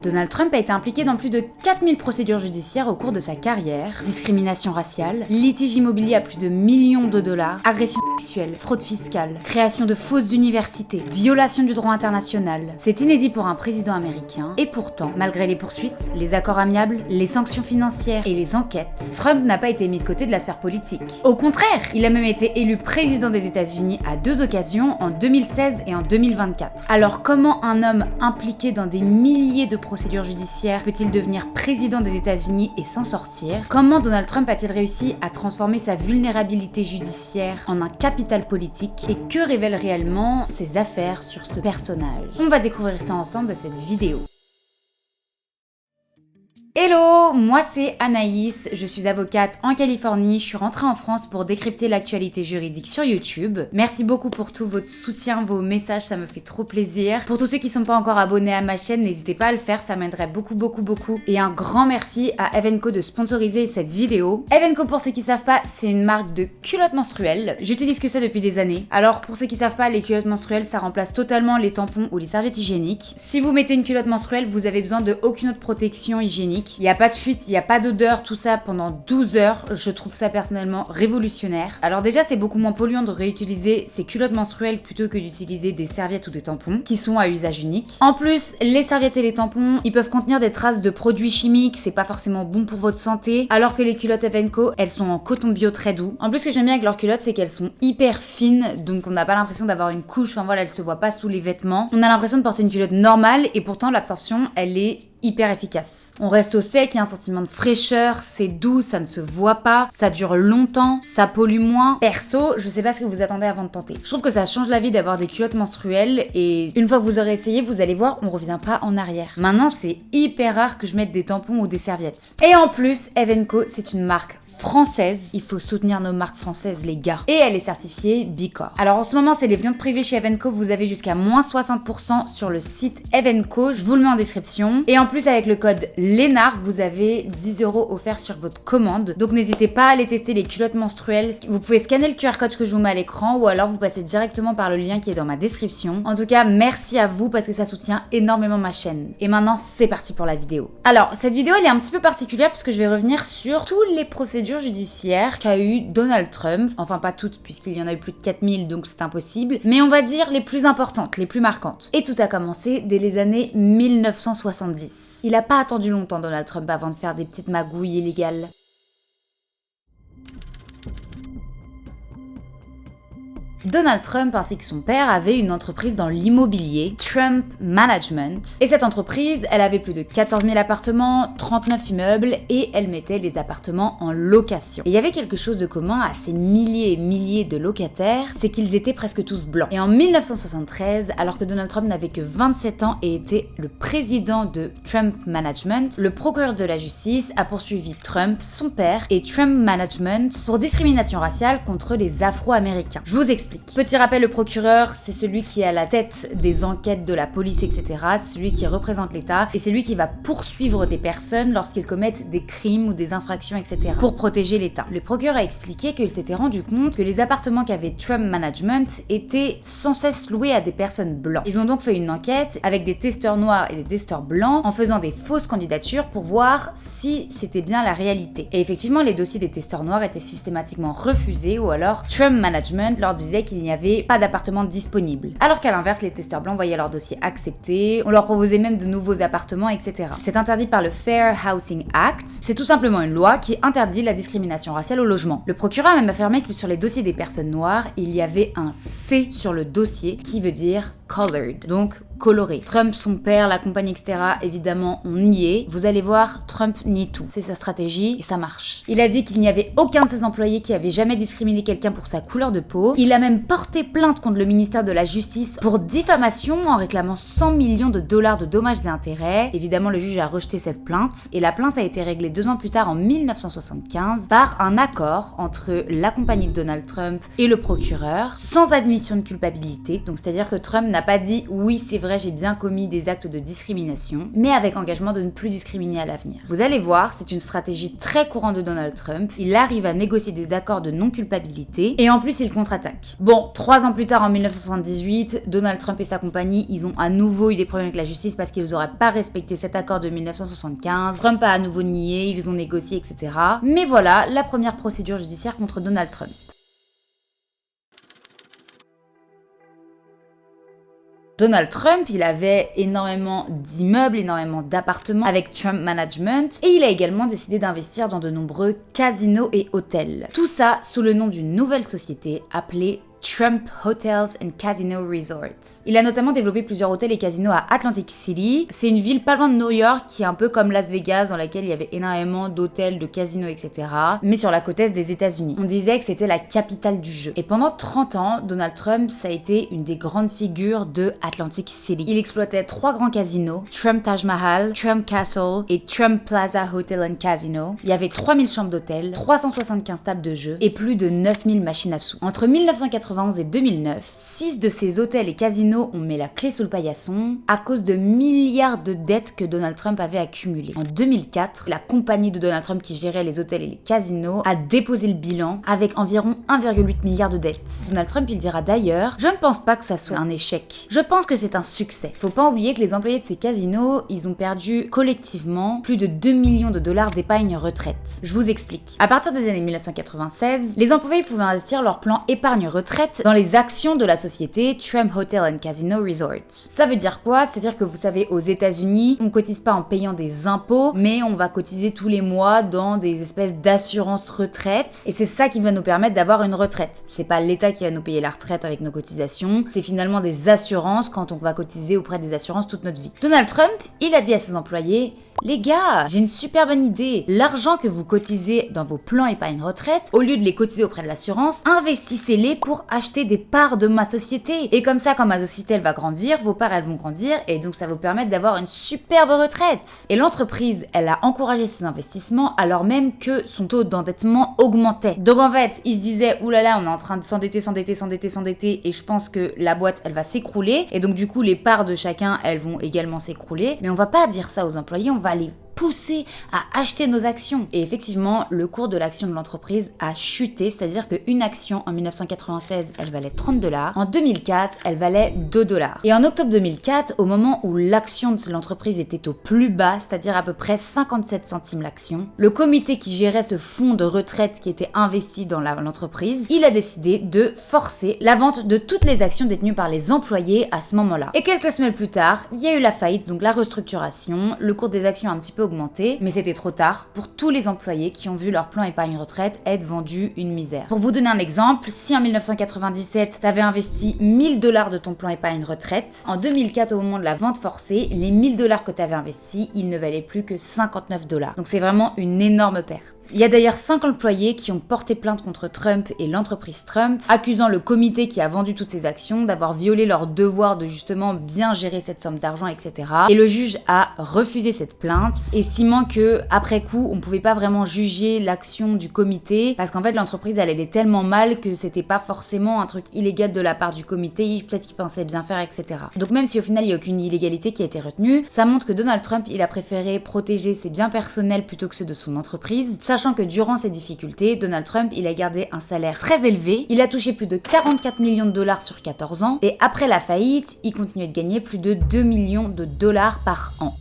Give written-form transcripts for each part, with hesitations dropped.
Donald Trump a été impliqué dans plus de 4000 procédures judiciaires au cours de sa carrière. Discrimination raciale, litige immobilier à plus de millions de dollars, agression sexuelle, fraude fiscale, création de fausses universités, violation du droit international. C'est inédit pour un président américain, et pourtant, malgré les poursuites, les accords amiables, les sanctions financières et les enquêtes, Trump n'a pas été mis de côté de la sphère politique. Au contraire, il a même été élu président des États-Unis à 2 occasions, en 2016 et en 2024. Alors comment un homme impliqué dans des milliers de procédure judiciaire peut-il devenir président des États-Unis et s'en sortir? Comment Donald Trump a-t-il réussi à transformer sa vulnérabilité judiciaire en un capital politique? Et que révèlent réellement ses affaires sur ce personnage? On va découvrir ça ensemble dans cette vidéo. Hello, moi c'est Anaïs, je suis avocate en Californie, je suis rentrée en France pour décrypter l'actualité juridique sur YouTube. Merci beaucoup pour tout votre soutien, vos messages, ça me fait trop plaisir. Pour tous ceux qui sont pas encore abonnés à ma chaîne, n'hésitez pas à le faire, ça m'aiderait beaucoup. Et un grand merci à Evenco de sponsoriser cette vidéo. Evenco, pour ceux qui savent pas, c'est une marque de culottes menstruelles. J'utilise que ça depuis des années. Alors pour ceux qui savent pas, les culottes menstruelles, ça remplace totalement les tampons ou les serviettes hygiéniques. Si vous mettez une culotte menstruelle, vous avez besoin de aucune autre protection hygiénique. Il n'y a pas de fuite, il n'y a pas d'odeur, tout ça pendant 12 heures. Je trouve ça personnellement révolutionnaire. Alors déjà, c'est beaucoup moins polluant de réutiliser ces culottes menstruelles plutôt que d'utiliser des serviettes ou des tampons qui sont à usage unique. En plus, les serviettes et les tampons, ils peuvent contenir des traces de produits chimiques, c'est pas forcément bon pour votre santé, alors que les culottes Evenco, elles sont en coton bio très doux. En plus, ce que j'aime bien avec leurs culottes, c'est qu'elles sont hyper fines, donc on n'a pas l'impression d'avoir une couche, enfin voilà, elles se voient pas sous les vêtements. On a l'impression de porter une culotte normale et pourtant l'absorption, elle est hyper efficace. On reste au sec, il y a un sentiment de fraîcheur, c'est doux, ça ne se voit pas, ça dure longtemps, ça pollue moins. Perso, je sais pas ce que vous attendez avant de tenter. Je trouve que ça change la vie d'avoir des culottes menstruelles et une fois que vous aurez essayé, vous allez voir, on revient pas en arrière. Maintenant, c'est hyper rare que je mette des tampons ou des serviettes. Et en plus, Evenco, c'est une marque française. Il faut soutenir nos marques françaises, les gars. Et elle est certifiée B Corp. Alors en ce moment, c'est les viandes privées chez Evenco. Vous avez jusqu'à moins 60% sur le site Evenco. Je vous le mets en description. Et en plus, avec le code LENAR, vous avez 10 € offerts sur votre commande. Donc n'hésitez pas à aller tester les culottes menstruelles. Vous pouvez scanner le QR code que je vous mets à l'écran ou alors vous passez directement par le lien qui est dans ma description. En tout cas, merci à vous parce que ça soutient énormément ma chaîne. Et maintenant, c'est parti pour la vidéo. Alors, cette vidéo, elle est un petit peu particulière parce que je vais revenir sur tous les procédures judiciaires qu'a eu Donald Trump, enfin pas toutes puisqu'il y en a eu plus de 4000 donc c'est impossible, mais on va dire les plus importantes, les plus marquantes. Et tout a commencé dès les années 1970. Il a pas attendu longtemps Donald Trump avant de faire des petites magouilles illégales. Donald Trump ainsi que son père avaient une entreprise dans l'immobilier, Trump Management. Et cette entreprise, elle avait plus de 14 000 appartements, 39 immeubles et elle mettait les appartements en location. Et il y avait quelque chose de commun à ces milliers et milliers de locataires, c'est qu'ils étaient presque tous blancs. Et en 1973, alors que Donald Trump n'avait que 27 ans et était le président de Trump Management, le procureur de la justice a poursuivi Trump, son père et Trump Management pour discrimination raciale contre les Afro-Américains. Je vous explique. Petit rappel, le procureur, c'est celui qui est à la tête des enquêtes de la police, etc. C'est celui qui représente l'État et c'est lui qui va poursuivre des personnes lorsqu'ils commettent des crimes ou des infractions, etc. pour protéger l'État. Le procureur a expliqué qu'il s'était rendu compte que les appartements qu'avait Trump Management étaient sans cesse loués à des personnes blancs. Ils ont donc fait une enquête avec des testeurs noirs et des testeurs blancs en faisant des fausses candidatures pour voir si c'était bien la réalité. Et effectivement, les dossiers des testeurs noirs étaient systématiquement refusés ou alors Trump Management leur disait qu'il n'y avait pas d'appartement disponible. Alors qu'à l'inverse, les testeurs blancs voyaient leur dossier accepté, on leur proposait même de nouveaux appartements, etc. C'est interdit par le Fair Housing Act. C'est tout simplement une loi qui interdit la discrimination raciale au logement. Le procureur a même affirmé que sur les dossiers des personnes noires, il y avait un C sur le dossier qui veut dire colored, donc coloré. Trump, son père, la compagnie, etc. Évidemment, on y est. Vous allez voir, Trump nie tout. C'est sa stratégie et ça marche. Il a dit qu'il n'y avait aucun de ses employés qui avait jamais discriminé quelqu'un pour sa couleur de peau. Il a même porté plainte contre le ministère de la Justice pour diffamation en réclamant 100 millions de dollars de dommages et intérêts. Évidemment, le juge a rejeté cette plainte et la plainte a été réglée 2 ans plus tard en 1975 par un accord entre la compagnie de Donald Trump et le procureur sans admission de culpabilité. Donc c'est-à-dire que Trump n'a pas dit oui, c'est vrai vrai j'ai bien commis des actes de discrimination, mais avec engagement de ne plus discriminer à l'avenir. Vous allez voir, c'est une stratégie très courante de Donald Trump. Il arrive à négocier des accords de non-culpabilité et en plus il contre-attaque. Bon, 3 ans plus tard en 1978, Donald Trump et sa compagnie, ils ont à nouveau eu des problèmes avec la justice parce qu'ils n'auraient pas respecté cet accord de 1975. Trump a à nouveau nié, ils ont négocié, etc. Mais voilà, la première procédure judiciaire contre Donald Trump. Donald Trump, il avait énormément d'immeubles, énormément d'appartements avec Trump Management et il a également décidé d'investir dans de nombreux casinos et hôtels. Tout ça sous le nom d'une nouvelle société appelée Trump Hotels and Casino Resorts. Il a notamment développé plusieurs hôtels et casinos à Atlantic City. C'est une ville pas loin de New York qui est un peu comme Las Vegas dans laquelle il y avait énormément d'hôtels, de casinos, etc. mais sur la côte est des États-Unis. On disait que c'était la capitale du jeu. Et pendant 30 ans, Donald Trump, ça a été une des grandes figures de Atlantic City. Il exploitait 3 grands casinos, Trump Taj Mahal, Trump Castle et Trump Plaza Hotel and Casino. Il y avait 3000 chambres d'hôtel, 375 tables de jeu et plus de 9000 machines à sous. Entre 1991 et 2009, 6 de ces hôtels et casinos ont mis la clé sous le paillasson à cause de milliards de dettes que Donald Trump avait accumulées. En 2004, la compagnie de Donald Trump qui gérait les hôtels et les casinos a déposé le bilan avec environ 1,8 milliard de dettes. Donald Trump, il dira d'ailleurs: « Je ne pense pas que ça soit un échec. Je pense que c'est un succès. » Faut pas oublier que les employés de ces casinos, ils ont perdu collectivement plus de 2 millions de dollars d'épargne retraite. Je vous explique. À partir des années 1996, les employés pouvaient investir leur plan épargne retraite dans les actions de la société Trump Hotel and Casino Resorts. Ça veut dire quoi? C'est-à-dire que vous savez, aux États-Unis, on cotise pas en payant des impôts, mais on va cotiser tous les mois dans des espèces d'assurance retraite. Et c'est ça qui va nous permettre d'avoir une retraite. C'est pas l'État qui va nous payer la retraite avec nos cotisations, c'est finalement des assurances quand on va cotiser auprès des assurances toute notre vie. Donald Trump, il a dit à ses employés: les gars, j'ai une super bonne idée. L'argent que vous cotisez dans vos plans épargne retraite, au lieu de les cotiser auprès de l'assurance, investissez-les pour acheter des parts de ma société. Et comme ça, quand ma société elle va grandir, vos parts elles vont grandir et donc ça va vous permettre d'avoir une superbe retraite. Et l'entreprise, elle a encouragé ces investissements alors même que son taux d'endettement augmentait. Donc en fait, il se disait: oulala, on est en train de s'endetter et je pense que la boîte elle va s'écrouler. Et donc du coup, les parts de chacun elles vont également s'écrouler. Mais on va pas dire ça aux employés, on va les pousser à acheter nos actions. Et effectivement, le cours de l'action de l'entreprise a chuté, c'est-à-dire qu'une action en 1996, elle valait 30 $. En 2004, elle valait 2 $. Et en octobre 2004, au moment où l'action de l'entreprise était au plus bas, c'est-à-dire à peu près 57 centimes l'action, le comité qui gérait ce fonds de retraite qui était investi dans l'entreprise, il a décidé de forcer la vente de toutes les actions détenues par les employés à ce moment-là. Et quelques semaines plus tard, il y a eu la faillite, donc la restructuration, le cours des actions a un petit peu augmenté, mais c'était trop tard pour tous les employés qui ont vu leur plan épargne retraite être vendu une misère. Pour vous donner un exemple, si en 1997, t'avais investi 1000 $ de ton plan épargne retraite, en 2004, au moment de la vente forcée, les 1000 $ que t'avais investis, ils ne valaient plus que 59 $. Donc c'est vraiment une énorme perte. Il y a d'ailleurs 5 employés qui ont porté plainte contre Trump et l'entreprise Trump, accusant le comité qui a vendu toutes ces actions d'avoir violé leur devoir de justement bien gérer cette somme d'argent, etc. Et le juge a refusé cette plainte, estimant que après coup, on pouvait pas vraiment juger l'action du comité parce qu'en fait l'entreprise elle allait tellement mal que c'était pas forcément un truc illégal de la part du comité, peut-être qu'ils pensaient bien faire, etc. Donc même si au final il y a aucune illégalité qui a été retenue, ça montre que Donald Trump il a préféré protéger ses biens personnels plutôt que ceux de son entreprise, sachant que durant ces difficultés, Donald Trump il a gardé un salaire très élevé, il a touché plus de 44 millions de dollars sur 14 ans et après la faillite, il continuait de gagner plus de 2 millions de dollars par an.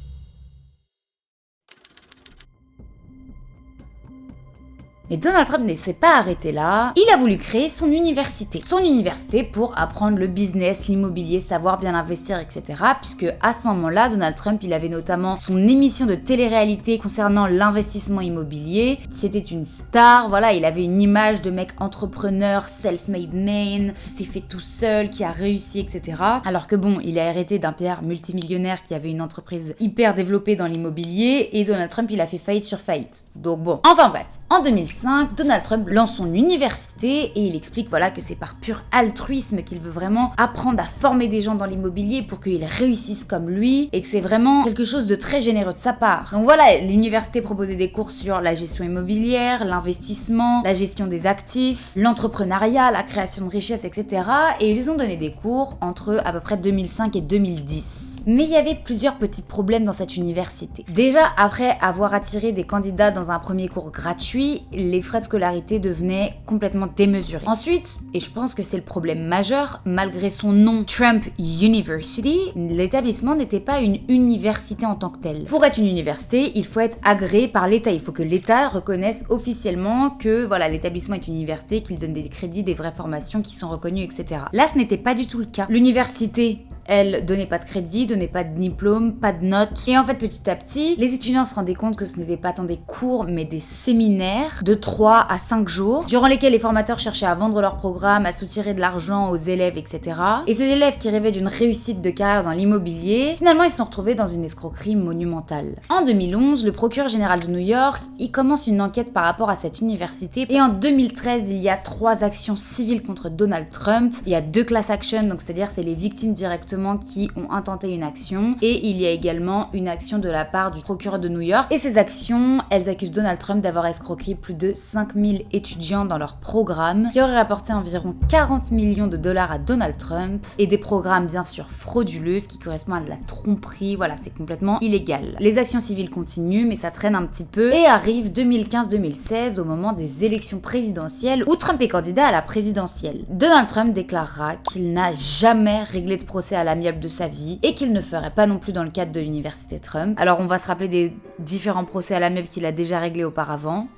Mais Donald Trump ne s'est pas arrêté là, il a voulu créer son université. Son université pour apprendre le business, l'immobilier, savoir bien investir, etc. Puisque à ce moment-là, Donald Trump, il avait notamment son émission de télé-réalité concernant l'investissement immobilier. C'était une star, voilà, il avait une image de mec entrepreneur, self-made man, qui s'est fait tout seul, qui a réussi, etc. Alors que bon, il a hérité d'un père multimillionnaire qui avait une entreprise hyper développée dans l'immobilier et Donald Trump, il a fait faillite sur faillite. Donc bon, enfin bref, en 2006, 2005, Donald Trump lance son université et il explique voilà que c'est par pur altruisme qu'il veut vraiment apprendre à former des gens dans l'immobilier pour qu'ils réussissent comme lui et que c'est vraiment quelque chose de très généreux de sa part. Donc voilà, l'université proposait des cours sur la gestion immobilière, l'investissement, la gestion des actifs, l'entrepreneuriat, la création de richesses, etc. Et ils ont donné des cours entre à peu près 2005 et 2010. Mais il y avait plusieurs petits problèmes dans cette université. Déjà, après avoir attiré des candidats dans un premier cours gratuit, les frais de scolarité devenaient complètement démesurés. Ensuite, et je pense que c'est le problème majeur, malgré son nom Trump University, l'établissement n'était pas une université en tant que telle. Pour être une université, il faut être agréé par l'État. Il faut que l'État reconnaisse officiellement que voilà, l'établissement est une université, qu'il donne des crédits, des vraies formations qui sont reconnues, etc. Là, ce n'était pas du tout le cas. L'université, elle donnait pas de crédit, donnait pas de diplôme, pas de notes. Et en fait, petit à petit, les étudiants se rendaient compte que ce n'était pas tant des cours, mais des séminaires de 3 à 5 jours, durant lesquels les formateurs cherchaient à vendre leur programme, à soutirer de l'argent aux élèves, etc. Et ces élèves qui rêvaient d'une réussite de carrière dans l'immobilier, finalement, ils se sont retrouvés dans une escroquerie monumentale. En 2011, le procureur général de New York, il commence une enquête par rapport à cette université. Et en 2013, il y a 3 actions civiles contre Donald Trump. Il y a 2 class actions, donc c'est-à-dire c'est les victimes directement qui ont intenté une action, et il y a également une action de la part du procureur de New York, et ces actions, elles accusent Donald Trump d'avoir escroqué plus de 5000 étudiants dans leur programme, qui aurait rapporté environ 40 millions de dollars à Donald Trump, et des programmes bien sûr frauduleux, ce qui correspond à de la tromperie, voilà, c'est complètement illégal. Les actions civiles continuent, mais ça traîne un petit peu, et arrive 2015-2016, au moment des élections présidentielles, où Trump est candidat à la présidentielle. Donald Trump déclarera qu'il n'a jamais réglé de procès à l'amiable de sa vie et qu'il ne ferait pas non plus dans le cadre de l'université Trump. Alors on va se rappeler des différents procès à l'amiable qu'il a déjà réglés auparavant.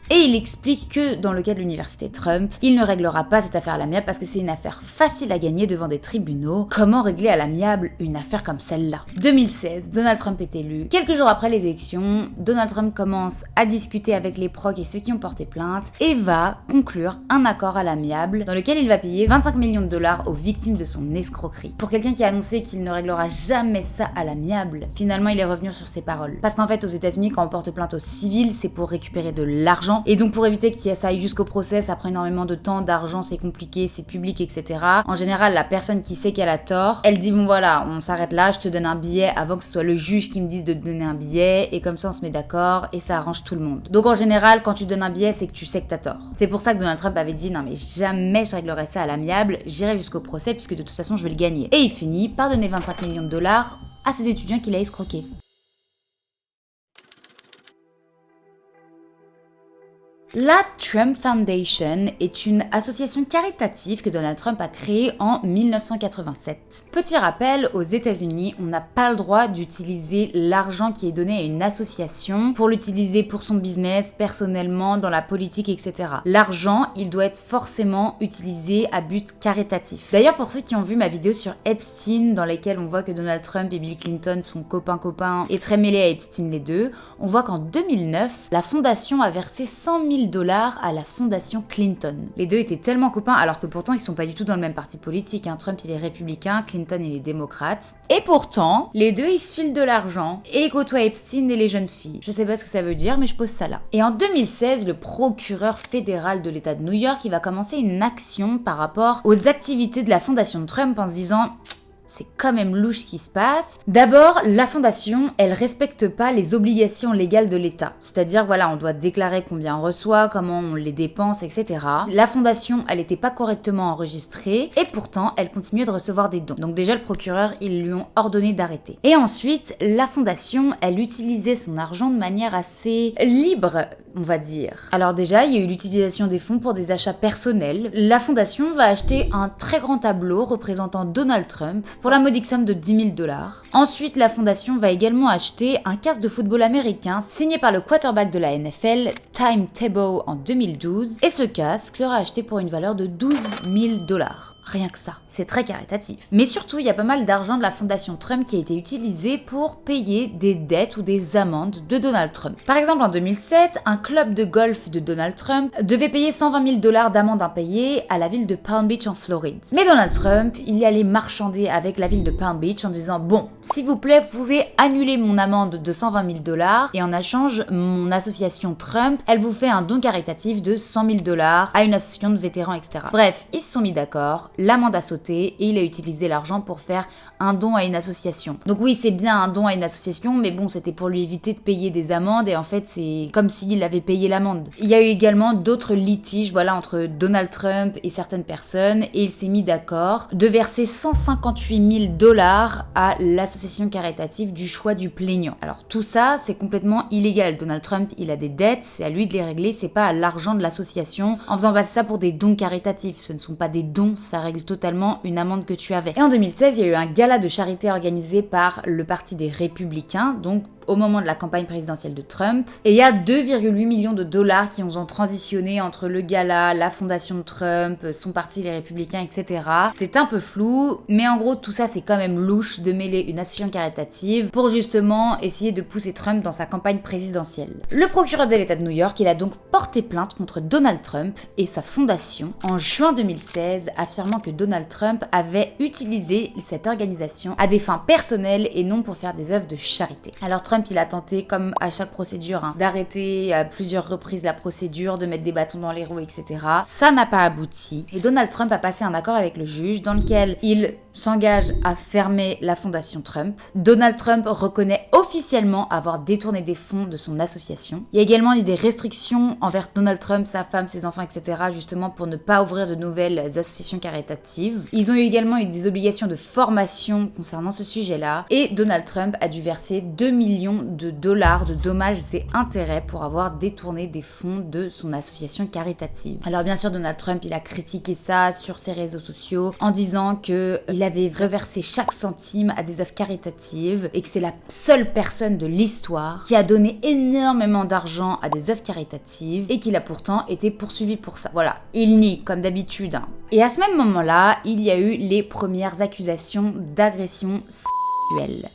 Et il explique que dans le cas de l'université Trump, il ne réglera pas cette affaire à l'amiable parce que c'est une affaire facile à gagner devant des tribunaux. Comment régler à l'amiable une affaire comme celle-là ? 2016, Donald Trump est élu. Quelques jours après les élections, Donald Trump commence à discuter avec les procs et ceux qui ont porté plainte et va conclure un accord à l'amiable dans lequel il va payer 25 millions de dollars aux victimes de son escroquerie. Pour quelqu'un qui a annoncé qu'il ne réglera jamais ça à l'amiable, finalement il est revenu sur ses paroles. Parce qu'en fait aux États-Unis, quand on porte plainte au civil, c'est pour récupérer de l'argent. Et donc pour éviter que ça aille jusqu'au procès, ça prend énormément de temps, d'argent, c'est compliqué, c'est public, etc. En général, la personne qui sait qu'elle a tort, elle dit bon voilà, on s'arrête là, je te donne un billet avant que ce soit le juge qui me dise de te donner un billet, et comme ça on se met d'accord et ça arrange tout le monde. Donc en général, quand tu donnes un billet, c'est que tu sais que t'as tort. C'est pour ça que Donald Trump avait dit non mais jamais je réglerai ça à l'amiable, j'irai jusqu'au procès puisque de toute façon je vais le gagner. Et il finit par donner 25 millions de dollars à ses étudiants qu'il a escroqués. La Trump Foundation est une association caritative que Donald Trump a créée en 1987. Petit rappel, aux États-Unis, on n'a pas le droit d'utiliser l'argent qui est donné à une association pour l'utiliser pour son business, personnellement, dans la politique, etc. L'argent, il doit être forcément utilisé à but caritatif. D'ailleurs, pour ceux qui ont vu ma vidéo sur Epstein, dans laquelle on voit que Donald Trump et Bill Clinton sont copains et très mêlés à Epstein les deux, on voit qu'en 2009, la fondation a versé 100 000 dollars à la fondation Clinton. Les deux étaient tellement copains alors que pourtant ils sont pas du tout dans le même parti politique. Trump il est républicain, Clinton il est démocrate. Et pourtant, les deux ils se filent de l'argent et côtoient Epstein et les jeunes filles. Je sais pas ce que ça veut dire mais je pose ça là. Et en 2016, le procureur fédéral de l'État de New York il va commencer une action par rapport aux activités de la fondation Trump en se disant c'est quand même louche ce qui se passe. D'abord, la fondation, elle respecte pas les obligations légales de l'État. C'est-à-dire, voilà, on doit déclarer combien on reçoit, comment on les dépense, etc. La fondation, elle était pas correctement enregistrée et pourtant, elle continuait de recevoir des dons. Donc déjà, le procureur, ils lui ont ordonné d'arrêter. Et ensuite, la fondation, elle utilisait son argent de manière assez libre, on va dire. Alors déjà, il y a eu l'utilisation des fonds pour des achats personnels. La fondation va acheter un très grand tableau représentant Donald Trump pour la modique somme de 10 000 dollars. Ensuite, la fondation va également acheter un casque de football américain signé par le quarterback de la NFL, Tim Tebow, en 2012. Et ce casque sera acheté pour une valeur de 12 000 dollars. Rien que ça. C'est très caritatif. Mais surtout, il y a pas mal d'argent de la fondation Trump qui a été utilisé pour payer des dettes ou des amendes de Donald Trump. Par exemple, en 2007, un club de golf de Donald Trump devait payer 120 000 $ d'amende impayée à la ville de Palm Beach en Floride. Mais Donald Trump, il y allait marchander avec la ville de Palm Beach en disant « Bon, s'il vous plaît, vous pouvez annuler mon amende de 120 000 $ et en échange, mon association Trump, elle vous fait un don caritatif de 100 000 $ à une association de vétérans, etc. » Bref, ils se sont mis d'accord, l'amende a sauté et il a utilisé l'argent pour faire un don à une association. Donc oui, c'est bien un don à une association, mais bon, c'était pour lui éviter de payer des amendes et en fait, c'est comme s'il avait payé l'amende. Il y a eu également d'autres litiges, voilà, entre Donald Trump et certaines personnes et il s'est mis d'accord de verser 158 000 $ à l'association caritative du choix du plaignant. Alors tout ça, c'est complètement illégal. Donald Trump, il a des dettes, c'est à lui de les régler, c'est pas à l'argent de l'association en faisant passer ça pour des dons caritatifs. Ce ne sont pas des dons, ça règle totalement une amende que tu avais. Et en 2016, il y a eu un gala de charité organisé par le Parti des Républicains, donc au moment de la campagne présidentielle de Trump. Et il y a 2,8 millions de $ qui ont transitionné entre le gala, la fondation de Trump, son parti, les Républicains, etc. C'est un peu flou, mais en gros, tout ça, c'est quand même louche de mêler une association caritative pour justement essayer de pousser Trump dans sa campagne présidentielle. Le procureur de l'État de New York, il a donc porté plainte contre Donald Trump et sa fondation en juin 2016, affirmant que Donald Trump avait utilisé cette organisation à des fins personnelles et non pour faire des œuvres de charité. Alors Trump, il a tenté, comme à chaque procédure, d'arrêter à plusieurs reprises la procédure, de mettre des bâtons dans les roues, etc. Ça n'a pas abouti. Et Donald Trump a passé un accord avec le juge dans lequel il s'engage à fermer la fondation Trump. Donald Trump reconnaît officiellement avoir détourné des fonds de son association. Il y a également eu des restrictions envers Donald Trump, sa femme, ses enfants, etc. justement pour ne pas ouvrir de nouvelles associations caritatives. Ils ont également eu des obligations de formation concernant ce sujet-là. Et Donald Trump a dû verser 2 millions de $ de dommages et intérêts pour avoir détourné des fonds de son association caritative. Alors bien sûr, Donald Trump, il a critiqué ça sur ses réseaux sociaux en disant qu'il avait reversé chaque centime à des œuvres caritatives et que c'est la seule personne de l'histoire qui a donné énormément d'argent à des œuvres caritatives et qu'il a pourtant été poursuivi pour ça. Voilà, il nie comme d'habitude. Et à ce même moment-là, il y a eu les premières accusations d'agression sexuelle.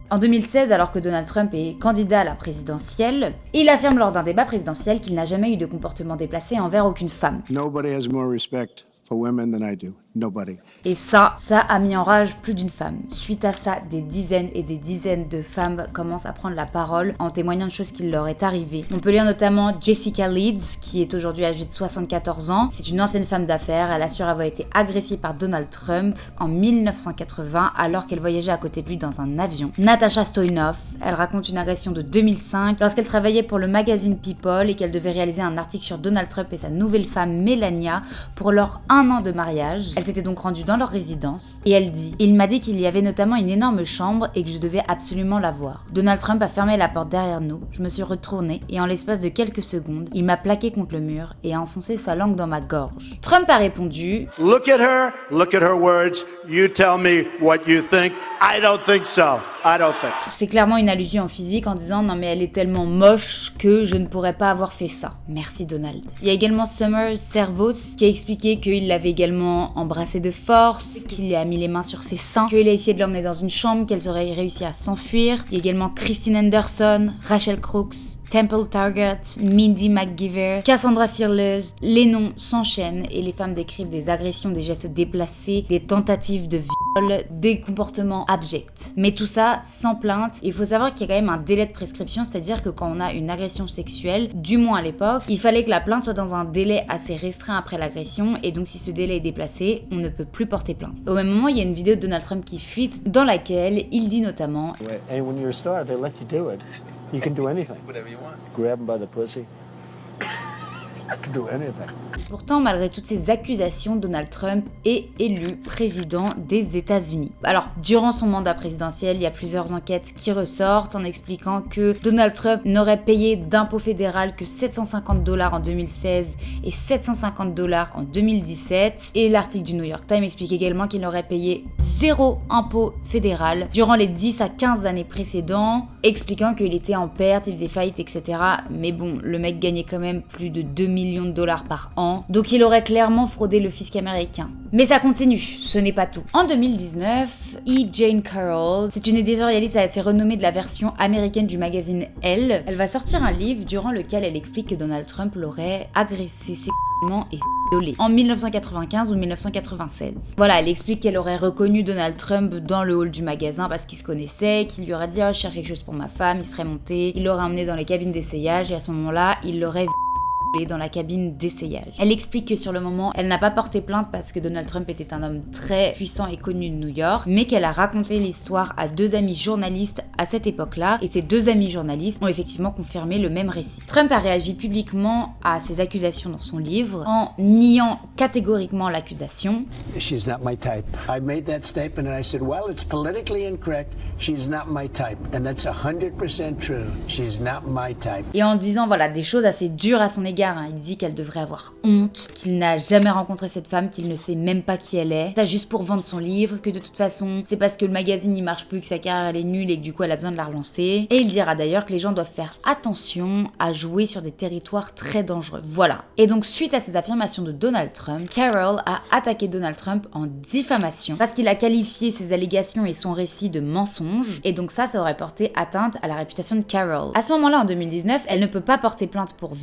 En 2016, alors que Donald Trump est candidat à la présidentielle, il affirme lors d'un débat présidentiel qu'il n'a jamais eu de comportement déplacé envers aucune femme. Nobody has more respect for women than I do. Nobody. Et ça a mis en rage plus d'une femme. Suite à ça, des dizaines et des dizaines de femmes commencent à prendre la parole en témoignant de choses qui leur est arrivées. On peut lire notamment Jessica Leeds, qui est aujourd'hui âgée de 74 ans. C'est une ancienne femme d'affaires. Elle assure avoir été agressée par Donald Trump en 1980 alors qu'elle voyageait à côté de lui dans un avion. Natasha Stoynoff, elle raconte une agression de 2005 lorsqu'elle travaillait pour le magazine People et qu'elle devait réaliser un article sur Donald Trump et sa nouvelle femme Melania pour leur 1 an de mariage. Elle s'était donc rendue dans leur résidence et elle dit « Il m'a dit qu'il y avait notamment une énorme chambre et que je devais absolument la voir. Donald Trump a fermé la porte derrière nous, je me suis retournée et en l'espace de quelques secondes, il m'a plaqué contre le mur et a enfoncé sa langue dans ma gorge. » Trump a répondu « Look at her words, you tell me what you think. I don't think so. I don't think. » C'est clairement une allusion en physique en disant « Non mais elle est tellement moche que je ne pourrais pas avoir fait ça. Merci Donald. » Il y a également Summer Servos qui a expliqué qu'il l'avait également embrassé de force, qu'il lui a mis les mains sur ses seins, qu'il a essayé de l'emmener dans une chambre, qu'elle aurait réussi à s'enfuir. Il y a également Christine Anderson, Rachel Crooks, Temple Target, Mindy McGiver, Cassandra Searles. Les noms s'enchaînent et les femmes décrivent des agressions, des gestes déplacés, des tentatives de viol, des comportements abjects. Mais tout ça sans plainte. Il faut savoir qu'il y a quand même un délai de prescription, c'est-à-dire que quand on a une agression sexuelle, du moins à l'époque, il fallait que la plainte soit dans un délai assez restreint après l'agression et donc si ce délai est déplacé, on ne peut plus porter plainte. Au même moment, il y a une vidéo de Donald Trump qui fuite dans laquelle il dit notamment And when you're a star, they let you do it. You can do anything. Whatever you want. Grab them by the pussy. Pourtant, malgré toutes ces accusations, Donald Trump est élu président des États-Unis. Alors, durant son mandat présidentiel, il y a plusieurs enquêtes qui ressortent en expliquant que Donald Trump n'aurait payé d'impôt fédéral que $750 en 2016 et $750 en 2017. Et l'article du New York Times explique également qu'il n'aurait payé 0 impôt fédéral durant les 10 à 15 années précédentes, expliquant qu'il était en perte, il faisait faillite, etc. Mais bon, le mec gagnait quand même plus de 2 millions de dollars par an, donc il aurait clairement fraudé le fisc américain. Mais ça continue, ce n'est pas tout. En 2019, E. Jane Carroll, c'est une éditorialiste assez renommée de la version américaine du magazine Elle, elle va sortir un livre durant lequel elle explique que Donald Trump l'aurait agressé sexuellement et violé en 1995 ou 1996. Voilà, elle explique qu'elle aurait reconnu Donald Trump dans le hall du magasin parce qu'ils se connaissaient, qu'il lui aurait dit « Oh, je cherche quelque chose pour ma femme », il serait monté, il l'aurait emmené dans les cabines d'essayage et à ce moment-là, il l'aurait dans la cabine d'essayage. Elle explique que sur le moment, elle n'a pas porté plainte parce que Donald Trump était un homme très puissant et connu de New York, mais qu'elle a raconté l'histoire à 2 amis journalistes à cette époque-là, et ces 2 amis journalistes ont effectivement confirmé le même récit. Trump a réagi publiquement à ces accusations dans son livre en niant catégoriquement l'accusation. She's not my type. I made that statement and I said, well, it's politically incorrect. She's not my type. And that's 100% true. She's not my type. Et en disant voilà des choses assez dures à son égard. Il dit qu'elle devrait avoir honte, qu'il n'a jamais rencontré cette femme, qu'il ne sait même pas qui elle est. Ça juste pour vendre son livre, que de toute façon, c'est parce que le magazine il marche plus, que sa carrière elle est nulle et que du coup elle a besoin de la relancer. Et il dira d'ailleurs que les gens doivent faire attention à jouer sur des territoires très dangereux. Voilà. Et donc suite à ces affirmations de Donald Trump, Carroll a attaqué Donald Trump en diffamation parce qu'il a qualifié ses allégations et son récit de mensonges. Et donc ça aurait porté atteinte à la réputation de Carroll. À ce moment-là, en 2019, elle ne peut pas porter plainte pour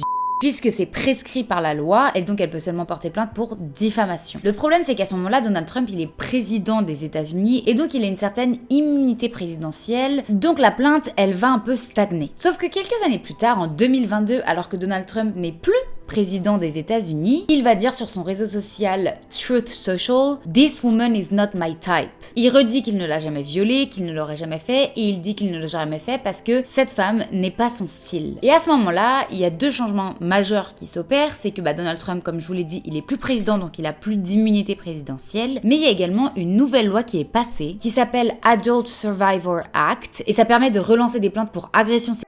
puisque c'est prescrit par la loi, et donc elle peut seulement porter plainte pour diffamation. Le problème, c'est qu'à ce moment-là, Donald Trump, il est président des États-Unis, et donc il a une certaine immunité présidentielle, donc la plainte, elle va un peu stagner. Sauf que quelques années plus tard, en 2022, alors que Donald Trump n'est plus président des États-Unis, il va dire sur son réseau social Truth Social, « This woman is not my type ». Il redit qu'il ne l'a jamais violée, qu'il ne l'aurait jamais fait, et il dit qu'il ne l'a jamais fait parce que cette femme n'est pas son style. Et à ce moment-là, il y a 2 changements majeurs qui s'opèrent, c'est que Donald Trump, comme je vous l'ai dit, il est plus président, donc il a plus d'immunité présidentielle, mais il y a également une nouvelle loi qui est passée, qui s'appelle Adult Survivor Act, et ça permet de relancer des plaintes pour agression sexuelle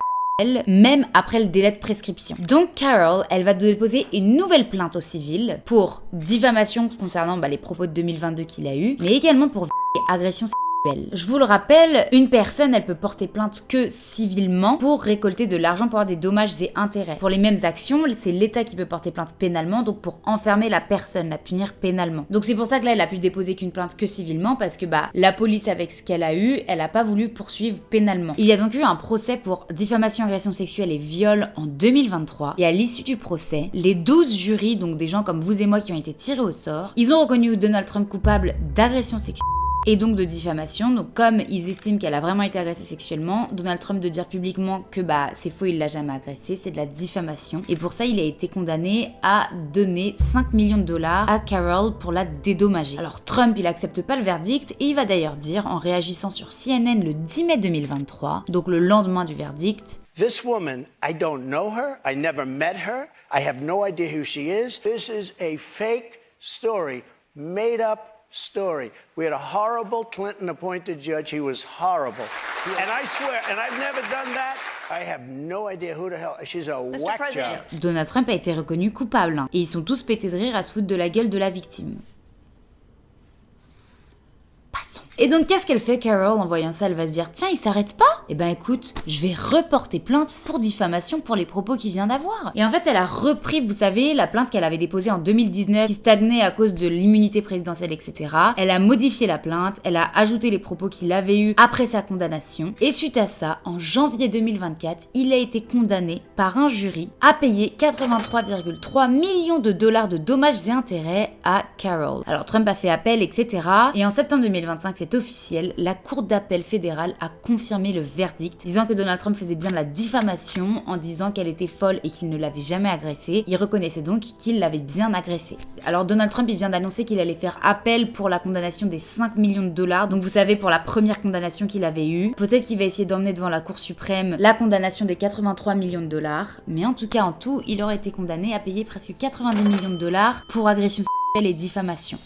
même après le délai de prescription. Donc Carroll, elle va déposer une nouvelle plainte au civil pour diffamation concernant les propos de 2022 qu'il a eu, mais également pour agression sexuelle. Je vous le rappelle, une personne, elle peut porter plainte que civilement pour récolter de l'argent pour avoir des dommages et intérêts. Pour les mêmes actions, c'est l'État qui peut porter plainte pénalement, donc pour enfermer la personne, la punir pénalement. Donc c'est pour ça que là, elle a pu déposer qu'une plainte que civilement, parce que la police, avec ce qu'elle a eu, elle a pas voulu poursuivre pénalement. Il y a donc eu un procès pour diffamation, agression sexuelle et viol en 2023, et à l'issue du procès, les 12 jurys, donc des gens comme vous et moi qui ont été tirés au sort, ils ont reconnu Donald Trump coupable d'agression sexuelle et donc de diffamation. Donc comme ils estiment qu'elle a vraiment été agressée sexuellement, Donald Trump de dire publiquement que c'est faux, il l'a jamais agressée, c'est de la diffamation. Et pour ça, il a été condamné à donner 5 millions de dollars à Carroll pour la dédommager. Alors Trump, il accepte pas le verdict et il va d'ailleurs dire, en réagissant sur CNN le 10 mai 2023, donc le lendemain du verdict, This woman, I don't know her, I never met her, I have no idea who she is. This is a fake story, made up story. We had a horrible Clinton-appointed judge. He was horrible. And I swear, and I've never done that. I have no idea who the hell. She's a whack job. Donald Trump a été reconnu coupable, et ils sont tous pétés de rire à se foutre de la gueule de la victime. Passons. Et donc qu'est-ce qu'elle fait, Carroll? En voyant ça, elle va se dire tiens, il s'arrête pas? Eh ben écoute, je vais reporter plainte pour diffamation pour les propos qu'il vient d'avoir. Et en fait, elle a repris, vous savez, la plainte qu'elle avait déposée en 2019 qui stagnait à cause de l'immunité présidentielle, etc. Elle a modifié la plainte, elle a ajouté les propos qu'il avait eus après sa condamnation. Et suite à ça, en janvier 2024, il a été condamné par un jury à payer 83,3 millions de dollars de dommages et intérêts à Carroll. Alors Trump a fait appel, etc. Et en septembre 2025, c'est c'est officiel, la Cour d'appel fédérale a confirmé le verdict, disant que Donald Trump faisait bien de la diffamation en disant qu'elle était folle et qu'il ne l'avait jamais agressée. Il reconnaissait donc qu'il l'avait bien agressée. Alors Donald Trump, il vient d'annoncer qu'il allait faire appel pour la condamnation des 5 millions de dollars. Donc vous savez, pour la première condamnation qu'il avait eue. Peut-être qu'il va essayer d'emmener devant la Cour suprême la condamnation des 83 millions de dollars. Mais en tout cas, en tout, il aurait été condamné à payer presque 90 millions de dollars pour agression sexuelle et diffamation.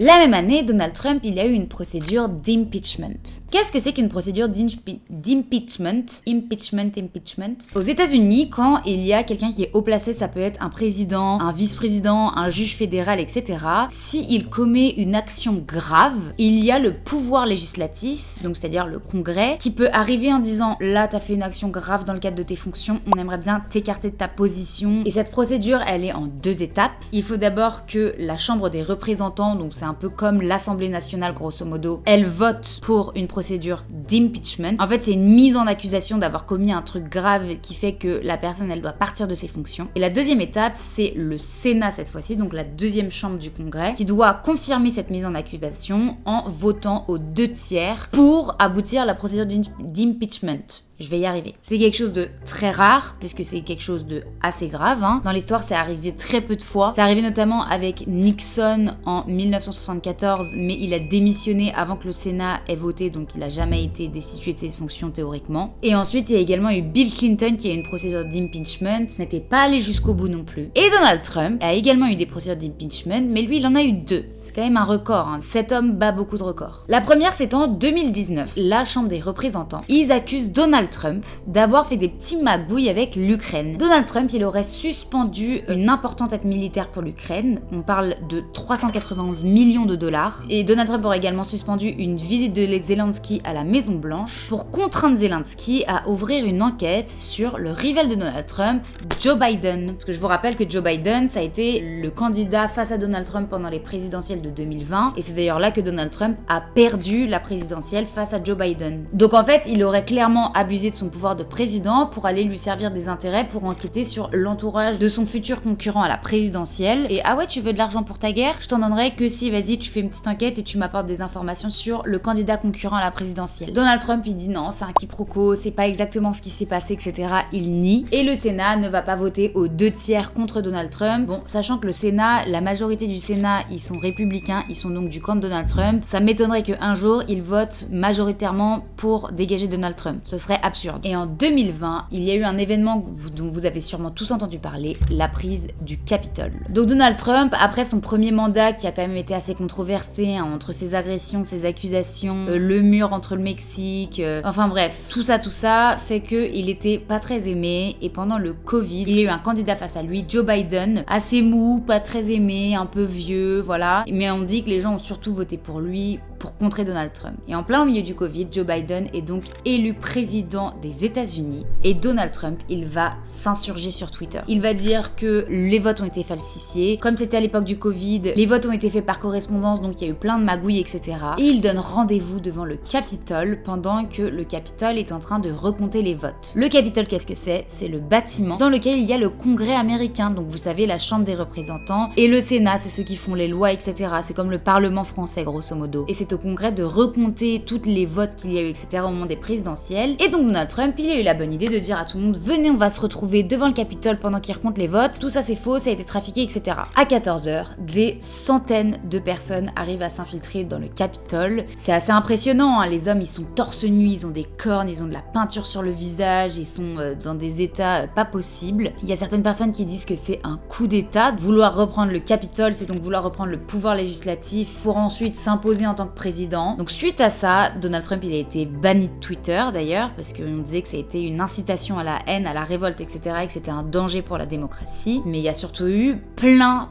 La même année, Donald Trump, il y a eu une procédure d'impeachment. Qu'est-ce que c'est qu'une procédure d'impeachment? Impeachment. Aux États-Unis, quand il y a quelqu'un qui est haut placé, ça peut être un président, un vice-président, un juge fédéral, etc. S'il commet une action grave, il y a le pouvoir législatif, donc c'est-à-dire le Congrès, qui peut arriver en disant « Là, t'as fait une action grave dans le cadre de tes fonctions, on aimerait bien t'écarter de ta position. » Et cette procédure, elle est en 2 étapes. Il faut d'abord que la Chambre des représentants, donc c'est un peu comme l'Assemblée nationale grosso modo, elle vote pour une procédure d'impeachment. En fait, c'est une mise en accusation d'avoir commis un truc grave qui fait que la personne, elle doit partir de ses fonctions. Et la deuxième étape, c'est le Sénat cette fois-ci, donc la deuxième chambre du Congrès, qui doit confirmer cette mise en accusation en votant aux 2/3 pour aboutir à la procédure d'impeachment. Je vais y arriver. C'est quelque chose de très rare, puisque c'est quelque chose de assez grave. Dans l'histoire, c'est arrivé très peu de fois. C'est arrivé notamment avec Nixon en 1974, mais il a démissionné avant que le Sénat ait voté, donc il n'a jamais été destitué de ses fonctions théoriquement. Et ensuite, il y a également eu Bill Clinton qui a eu une procédure d'impeachment. Ce n'était pas allé jusqu'au bout non plus. Et Donald Trump a également eu des procédures d'impeachment, mais lui, il en a eu 2. C'est quand même un record. Cet homme bat beaucoup de records. La première, c'est en 2019. La Chambre des représentants, ils accusent Donald Trump d'avoir fait des petits magouilles avec l'Ukraine. Donald Trump, il aurait suspendu une importante aide militaire pour l'Ukraine. On parle de 391 millions de dollars. Et Donald Trump aurait également suspendu une visite de Zelensky à la Maison Blanche pour contraindre Zelensky à ouvrir une enquête sur le rival de Donald Trump, Joe Biden. Parce que je vous rappelle que Joe Biden, ça a été le candidat face à Donald Trump pendant les présidentielles de 2020. Et c'est d'ailleurs là que Donald Trump a perdu la présidentielle face à Joe Biden. Donc en fait, il aurait clairement abusé de son pouvoir de président pour aller lui servir des intérêts pour enquêter sur l'entourage de son futur concurrent à la présidentielle. Et ah ouais, tu veux de l'argent pour ta guerre? Je t'en donnerai que si, vas-y, tu fais une petite enquête et tu m'apportes des informations sur le candidat concurrent à la présidentielle. Donald Trump, il dit non, c'est un quiproquo, c'est pas exactement ce qui s'est passé, etc. Il nie. Et le Sénat ne va pas voter aux 2/3 contre Donald Trump. Bon, sachant que le Sénat, la majorité du Sénat, ils sont républicains, ils sont donc du camp de Donald Trump, ça m'étonnerait qu'un jour, ils votent majoritairement pour dégager Donald Trump. Ce serait absurde. Et en 2020, il y a eu un événement dont vous avez sûrement tous entendu parler, la prise du Capitole. Donc Donald Trump, après son premier mandat qui a quand même été assez controversé, entre ses agressions, ses accusations, le mur entre le Mexique, enfin bref, tout ça fait qu'il était pas très aimé. Et pendant le Covid, il y a eu un candidat face à lui, Joe Biden, assez mou, pas très aimé, un peu vieux, voilà. Mais on dit que les gens ont surtout voté pour lui pour contrer Donald Trump. Et en plein au milieu du Covid, Joe Biden est donc élu président des États-Unis. Et Donald Trump, il va s'insurger sur Twitter. Il va dire que les votes ont été falsifiés. Comme c'était à l'époque du Covid, les votes ont été faits par correspondance, donc il y a eu plein de magouilles, etc. Et il donne rendez-vous devant le Capitole pendant que le Capitole est en train de recompter les votes. Le Capitole, qu'est-ce que c'est? C'est le bâtiment dans lequel il y a le Congrès américain, donc vous savez, la Chambre des représentants, et le Sénat, c'est ceux qui font les lois, etc. C'est comme le Parlement français, grosso modo. Et c'est au Congrès de recompter toutes les votes qu'il y a eu, etc. au moment des présidentielles. Et donc Donald Trump, il a eu la bonne idée de dire à tout le monde, venez, on va se retrouver devant le Capitole pendant qu'il recompte les votes. Tout ça c'est faux, ça a été trafiqué, etc. À 14h, des centaines de personnes arrivent à s'infiltrer dans le Capitole. C'est assez impressionnant, hein. Les hommes, ils sont torse nu, ils ont des cornes, ils ont de la peinture sur le visage, ils sont dans des états pas possibles. Il y a certaines personnes qui disent que c'est un coup d'état. Vouloir reprendre le Capitole, c'est donc vouloir reprendre le pouvoir législatif pour ensuite s'imposer en tant que président. Donc suite à ça, Donald Trump, il a été banni de Twitter d'ailleurs, parce qu'on disait que ça a été une incitation à la haine, à la révolte, etc. et que c'était un danger pour la démocratie. Mais il y a surtout eu plein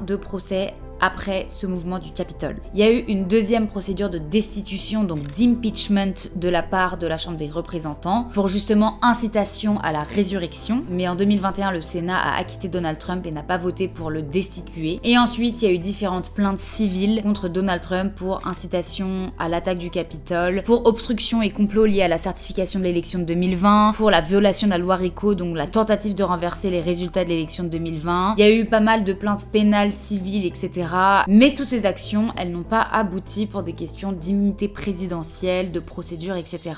de procès après ce mouvement du Capitole. Il y a eu une deuxième procédure de destitution, donc d'impeachment de la part de la Chambre des représentants pour justement incitation à la résurrection. Mais en 2021, le Sénat a acquitté Donald Trump et n'a pas voté pour le destituer. Et ensuite, il y a eu différentes plaintes civiles contre Donald Trump pour incitation à l'attaque du Capitole, pour obstruction et complot lié à la certification de l'élection de 2020, pour la violation de la loi RICO, donc la tentative de renverser les résultats de l'élection de 2020. Il y a eu pas mal de plaintes pénales, civiles, etc. Mais toutes ces actions, elles n'ont pas abouti pour des questions d'immunité présidentielle, de procédure, etc.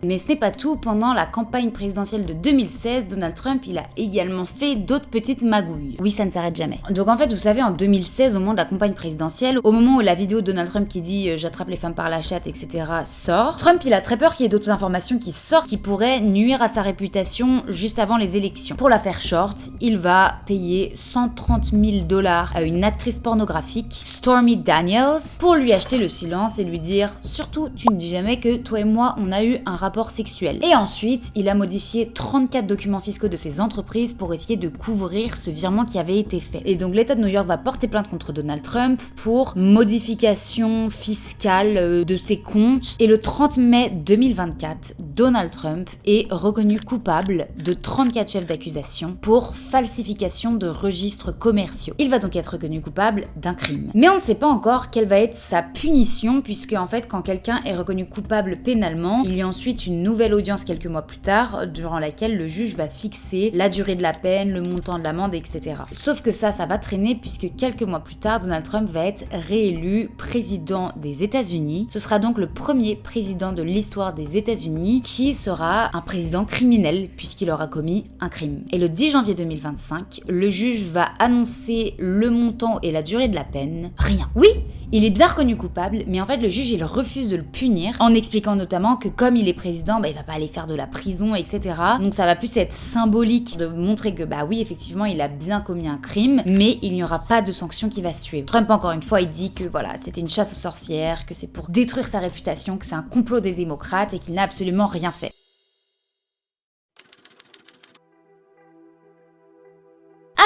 Mais ce n'est pas tout, pendant la campagne présidentielle de 2016, Donald Trump, il a également fait d'autres petites magouilles. Oui, ça ne s'arrête jamais. Donc en fait, vous savez, en 2016, au moment de la campagne présidentielle, au moment où la vidéo de Donald Trump qui dit « j'attrape les femmes par la chatte », etc. sort, Trump, il a très peur qu'il y ait d'autres informations qui sortent qui pourraient nuire à sa réputation juste avant les élections. Pour la faire short, il va payer $130 000 à une actrice pornographique, Stormy Daniels, pour lui acheter le silence et lui dire « surtout, tu ne dis jamais que toi et moi, on a eu un rapport sexuel. » Et ensuite, il a modifié 34 documents fiscaux de ses entreprises pour essayer de couvrir ce virement qui avait été fait. Et donc l'État de New York va porter plainte contre Donald Trump pour modification fiscale de ses comptes. Et le 30 mai 2024, Donald Trump est reconnu coupable de 34 chefs d'accusation pour falsification de registres commerciaux. Il va donc être reconnu coupable d'un crime. Mais on ne sait pas encore quelle va être sa punition, puisque en fait, quand quelqu'un est reconnu coupable pénalement, il y a ensuite une nouvelle audience quelques mois plus tard, durant laquelle le juge va fixer la durée de la peine, le montant de l'amende, etc. Sauf que ça va traîner, puisque quelques mois plus tard, Donald Trump va être réélu président des États-Unis. Ce sera donc le premier président de l'histoire des États-Unis qui sera un président criminel, puisqu'il aura commis un crime. Et le 10 janvier 2025, le juge va annoncer le montant et la durée de la peine. Rien. Oui, il est bien reconnu coupable, mais en fait le juge il refuse de le punir en expliquant notamment que comme il est président, il va pas aller faire de la prison, etc. Donc ça va plus être symbolique de montrer que oui effectivement il a bien commis un crime, mais il n'y aura pas de sanction qui va suivre. Trump encore une fois il dit que voilà c'était une chasse aux sorcières, que c'est pour détruire sa réputation, que c'est un complot des démocrates et qu'il n'a absolument rien fait.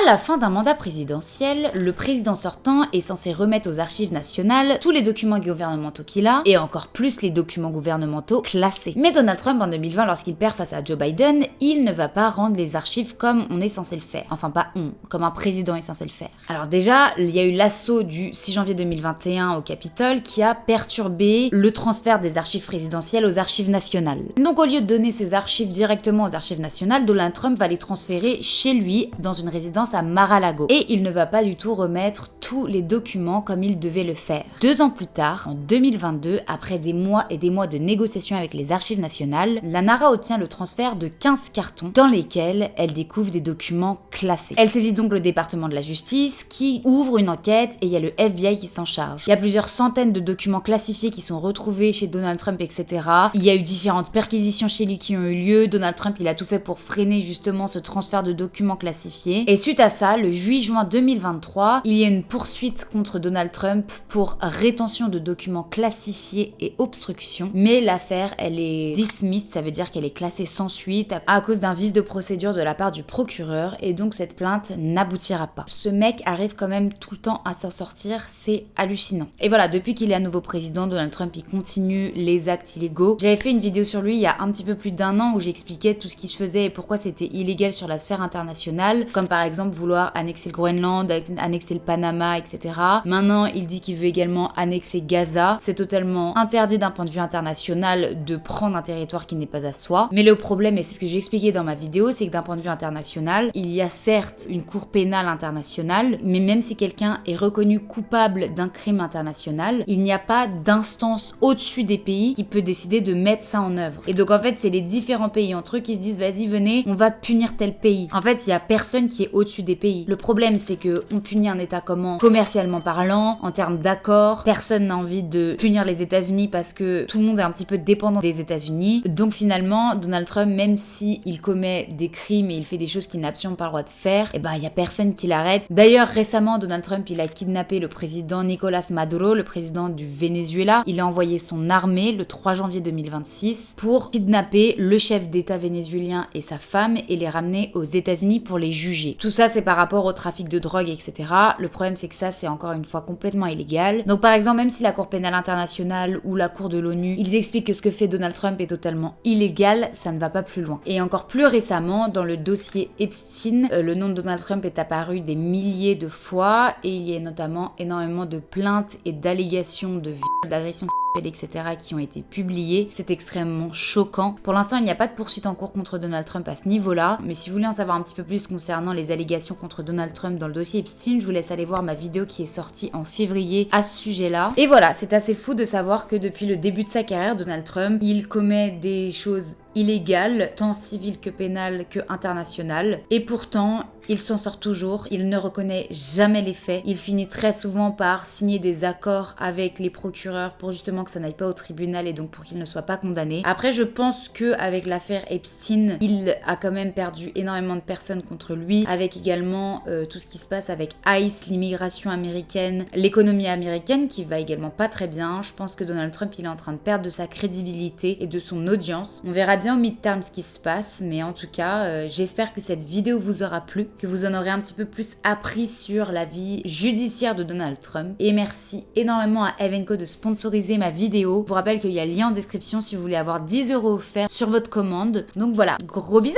À la fin d'un mandat présidentiel, le président sortant est censé remettre aux archives nationales tous les documents gouvernementaux qu'il a, et encore plus les documents gouvernementaux classés. Mais Donald Trump en 2020, lorsqu'il perd face à Joe Biden, il ne va pas rendre les archives comme on est censé le faire. Enfin pas on, comme un président est censé le faire. Alors déjà, il y a eu l'assaut du 6 janvier 2021 au Capitole qui a perturbé le transfert des archives présidentielles aux archives nationales. Donc au lieu de donner ces archives directement aux archives nationales, Donald Trump va les transférer chez lui dans une résidence à Mar-a-Lago. Et il ne va pas du tout remettre tous les documents comme il devait le faire. 2 ans plus tard, en 2022, après des mois et des mois de négociations avec les archives nationales, la NARA obtient le transfert de 15 cartons dans lesquels elle découvre des documents classés. Elle saisit donc le département de la justice qui ouvre une enquête et il y a le FBI qui s'en charge. Il y a plusieurs centaines de documents classifiés qui sont retrouvés chez Donald Trump, etc. Il y a eu différentes perquisitions chez lui qui ont eu lieu. Donald Trump, il a tout fait pour freiner justement ce transfert de documents classifiés. Et suite à ça, le 8 juin 2023, il y a une poursuite contre Donald Trump pour rétention de documents classifiés et obstruction. Mais l'affaire, elle est dismissed, ça veut dire qu'elle est classée sans suite à cause d'un vice de procédure de la part du procureur et donc cette plainte n'aboutira pas. Ce mec arrive quand même tout le temps à s'en sortir, c'est hallucinant. Et voilà, depuis qu'il est à nouveau président, Donald Trump, il continue les actes illégaux. J'avais fait une vidéo sur lui il y a un petit peu plus d'1 an où j'expliquais tout ce qui se faisait et pourquoi c'était illégal sur la sphère internationale, comme par exemple vouloir annexer le Groenland, annexer le Panama, etc. Maintenant, il dit qu'il veut également annexer Gaza. C'est totalement interdit d'un point de vue international de prendre un territoire qui n'est pas à soi. Mais le problème, et c'est ce que j'ai expliqué dans ma vidéo, c'est que d'un point de vue international, il y a certes une cour pénale internationale, mais même si quelqu'un est reconnu coupable d'un crime international, il n'y a pas d'instance au-dessus des pays qui peut décider de mettre ça en œuvre. Et donc en fait, c'est les différents pays entre eux qui se disent vas-y, venez, on va punir tel pays. En fait, il y a personne qui est au-dessus au-dessus des pays. Le problème, c'est que on punit un État comment? Commercialement parlant, en termes d'accords. Personne n'a envie de punir les États-Unis parce que tout le monde est un petit peu dépendant des États-Unis. Donc finalement, Donald Trump, même si il commet des crimes et il fait des choses qu'il n'a absolument pas le droit de faire, et ben il y a personne qui l'arrête. D'ailleurs, récemment, Donald Trump, il a kidnappé le président Nicolás Maduro, le président du Venezuela. Il a envoyé son armée le 3 janvier 2026 pour kidnapper le chef d'État vénézuélien et sa femme et les ramener aux États-Unis pour les juger. Tout ça, c'est par rapport au trafic de drogue, etc. Le problème, c'est que ça, c'est encore une fois complètement illégal. Donc par exemple, même si la Cour pénale internationale ou la Cour de l'ONU, ils expliquent que ce que fait Donald Trump est totalement illégal, ça ne va pas plus loin. Et encore plus récemment, dans le dossier Epstein, le nom de Donald Trump est apparu des milliers de fois et il y a notamment énormément de plaintes et d'allégations de viol, d'agressions etc. qui ont été publiés. C'est extrêmement choquant. Pour l'instant, il n'y a pas de poursuite en cours contre Donald Trump à ce niveau-là, mais si vous voulez en savoir un petit peu plus concernant les allégations contre Donald Trump dans le dossier Epstein, je vous laisse aller voir ma vidéo qui est sortie en février à ce sujet-là. Et voilà, c'est assez fou de savoir que depuis le début de sa carrière, Donald Trump, il commet des choses illégales, tant civiles que pénales que internationales, et pourtant, il s'en sort toujours, il ne reconnaît jamais les faits, il finit très souvent par signer des accords avec les procureurs pour justement que ça n'aille pas au tribunal et donc pour qu'il ne soit pas condamné. Après, je pense que avec l'affaire Epstein, il a quand même perdu énormément de personnes contre lui, avec également tout ce qui se passe avec ICE, l'immigration américaine, l'économie américaine qui va également pas très bien. Je pense que Donald Trump, il est en train de perdre de sa crédibilité et de son audience. On verra bien au midterm ce qui se passe, mais en tout cas, j'espère que cette vidéo vous aura plu, que vous en aurez un petit peu plus appris sur la vie judiciaire de Donald Trump. Et merci énormément à Evenko de sponsoriser ma vidéo. Je vous rappelle qu'il y a le lien en description si vous voulez avoir 10 € offerts sur votre commande. Donc voilà, gros bisous!